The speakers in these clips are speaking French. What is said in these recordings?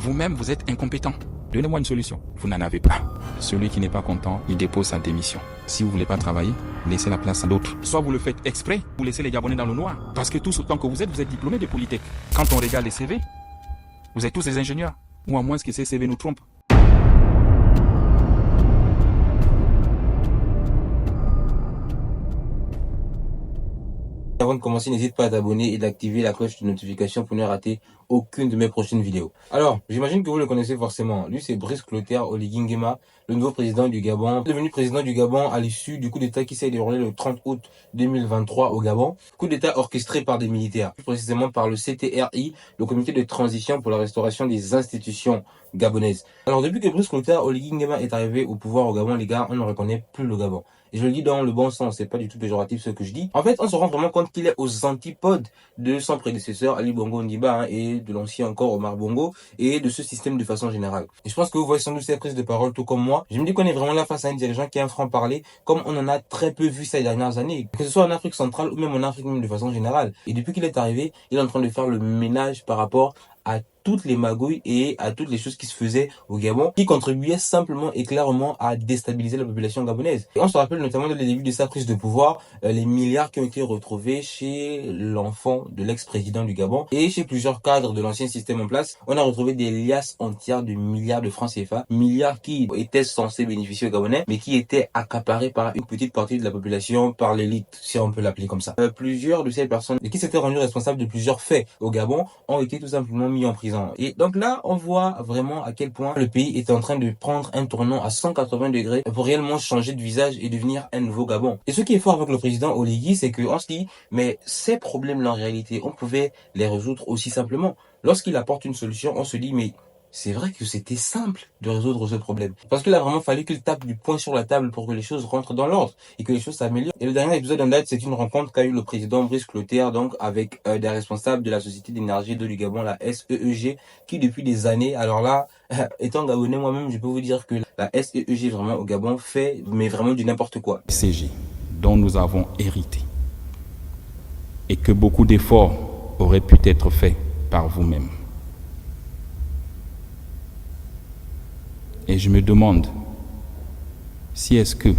Vous-même, vous êtes incompétent. Donnez-moi une solution. Vous n'en avez pas. Celui qui n'est pas content, il dépose sa démission. Si vous ne voulez pas travailler, laissez la place à d'autres. Soit vous le faites exprès, vous laissez les Gabonais dans le noir. Parce que tous autant que vous êtes diplômés de Polytech. Quand on regarde les CV, vous êtes tous des ingénieurs. Ou à moins que ces CV nous trompent. Avant de commencer, n'hésite pas à t'abonner et d'activer la cloche de notification pour ne rater aucune de mes prochaines vidéos. Alors, j'imagine que vous le connaissez forcément. Lui, c'est Brice Clotaire Oligui Nguema, le nouveau président du Gabon. Devenu président du Gabon à l'issue du coup d'État qui s'est déroulé le 30 août 2023 au Gabon. Coup d'État orchestré par des militaires, plus précisément par le CTRI, le comité de transition pour la restauration des institutions gabonaises. Alors, depuis que Brice Clotaire Oligui Nguema est arrivé au pouvoir au Gabon, les gars, on ne reconnaît plus le Gabon. Et je le dis dans le bon sens, c'est pas du tout péjoratif ce que je dis. En fait, on se rend vraiment compte qu'il est aux antipodes de son prédécesseur Ali Bongo Ondimba et de l'ancien encore Omar Bongo et de ce système de façon générale. Et je pense que vous voyez sans doute ces prises de parole tout comme moi. Je me dis qu'on est vraiment là face à un dirigeant qui est un franc-parler, comme on en a très peu vu ces dernières années, que ce soit en Afrique centrale ou même en Afrique même de façon générale. Et depuis qu'il est arrivé, il est en train de faire le ménage par rapport à toutes les magouilles et à toutes les choses qui se faisaient au Gabon, qui contribuaient simplement et clairement à déstabiliser la population gabonaise. Et on se rappelle notamment dès le début de sa prise de pouvoir, les milliards qui ont été retrouvés chez l'enfant de l'ex-président du Gabon et chez plusieurs cadres de l'ancien système en place. On a retrouvé des liasses entières de milliards de francs CFA, milliards qui étaient censés bénéficier aux Gabonais, mais qui étaient accaparés par une petite partie de la population, par l'élite, si on peut l'appeler comme ça. Plusieurs de ces personnes qui s'étaient rendues responsables de plusieurs faits au Gabon ont été tout simplement mis en prison. Et donc là, on voit vraiment à quel point le pays est en train de prendre un tournant à 180 degrés pour réellement changer de visage et devenir un nouveau Gabon. Et ce qui est fort avec le président Oligui, c'est qu'on se dit, mais ces problèmes-là, en réalité, on pouvait les résoudre aussi simplement. Lorsqu'il apporte une solution, on se dit, mais c'est vrai que c'était simple de résoudre ce problème. Parce qu'il a vraiment fallu qu'il tape du poing sur la table pour que les choses rentrent dans l'ordre et que les choses s'améliorent. Et le dernier épisode en date, c'est une rencontre qu'a eu le président Brice Clotaire, donc avec des responsables de la Société d'énergie et d'eau du Gabon, la SEEG, qui depuis des années, alors là, étant gabonais moi-même, je peux vous dire que la SEEG vraiment au Gabon fait, mais vraiment du n'importe quoi. CG, dont nous avons hérité. Et que beaucoup d'efforts auraient pu être faits par vous-même. Et je me demande si est-ce que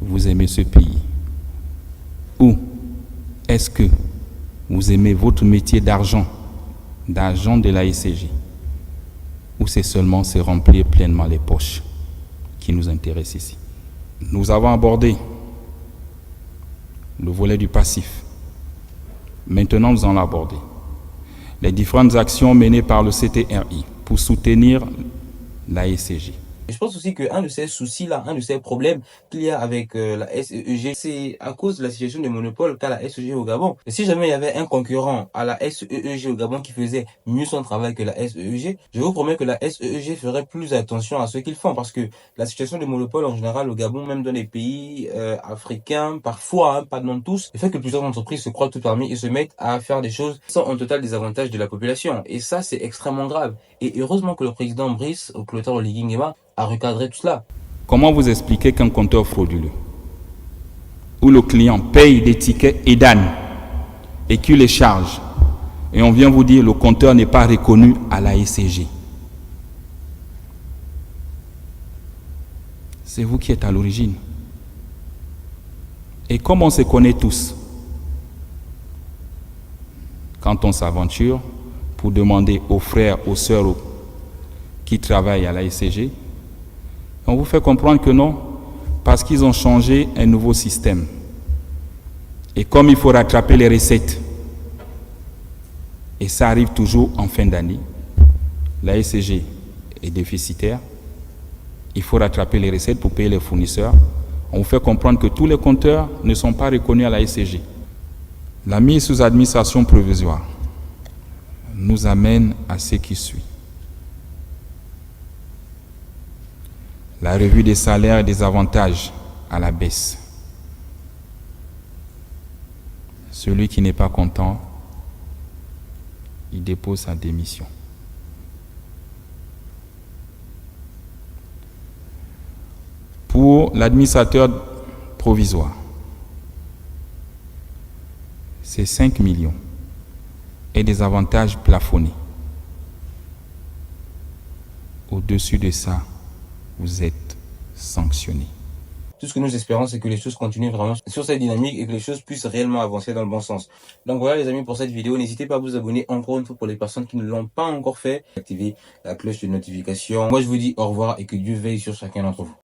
vous aimez ce pays ou est-ce que vous aimez votre métier d'argent de la SCG, ou c'est seulement se remplir pleinement les poches qui nous intéressent ici. Nous avons abordé le volet du passif. Maintenant, nous allons aborder les différentes actions menées par le CTRI pour soutenir la SCG. Je pense aussi qu'un de ces soucis-là, un de ces problèmes qu'il y a avec la SEEG, c'est à cause de la situation de monopole qu'a la SEG au Gabon. Et si jamais il y avait un concurrent à la SEEG au Gabon qui faisait mieux son travail que la SEEG, je vous promets que la SEEG ferait plus attention à ce qu'ils font, parce que la situation de monopole en général au Gabon, même dans les pays africains, parfois, hein, pas dans tous, fait que plusieurs entreprises se croient tout parmi et se mettent à faire des choses qui sont en total désavantage de la population. Et ça, c'est extrêmement grave. Et heureusement que le président Brice Clotaire Oligui Nguema à recadrer tout cela. Comment vous expliquez qu'un compteur frauduleux, où le client paye des tickets EDAN et qu'il les charge, et on vient vous dire le compteur n'est pas reconnu à la SCG? C'est vous qui êtes à l'origine. Et comme on se connaît tous, quand on s'aventure pour demander aux frères, aux sœurs qui travaillent à la SCG, on vous fait comprendre que non, parce qu'ils ont changé un nouveau système. Et comme il faut rattraper les recettes, et ça arrive toujours en fin d'année, la SCG est déficitaire, il faut rattraper les recettes pour payer les fournisseurs. On vous fait comprendre que tous les compteurs ne sont pas reconnus à la SCG. La mise sous administration provisoire nous amène à ce qui suit. La revue des salaires et des avantages à la baisse. Celui qui n'est pas content, il dépose sa démission. Pour l'administrateur provisoire, c'est 5 millions et des avantages plafonnés. Au-dessus de ça, vous êtes sanctionné. Tout ce que nous espérons, c'est que les choses continuent vraiment sur cette dynamique et que les choses puissent réellement avancer dans le bon sens. Donc voilà les amis pour cette vidéo. N'hésitez pas à vous abonner encore une fois pour les personnes qui ne l'ont pas encore fait. Activez la cloche de notification. Moi je vous dis au revoir et que Dieu veille sur chacun d'entre vous.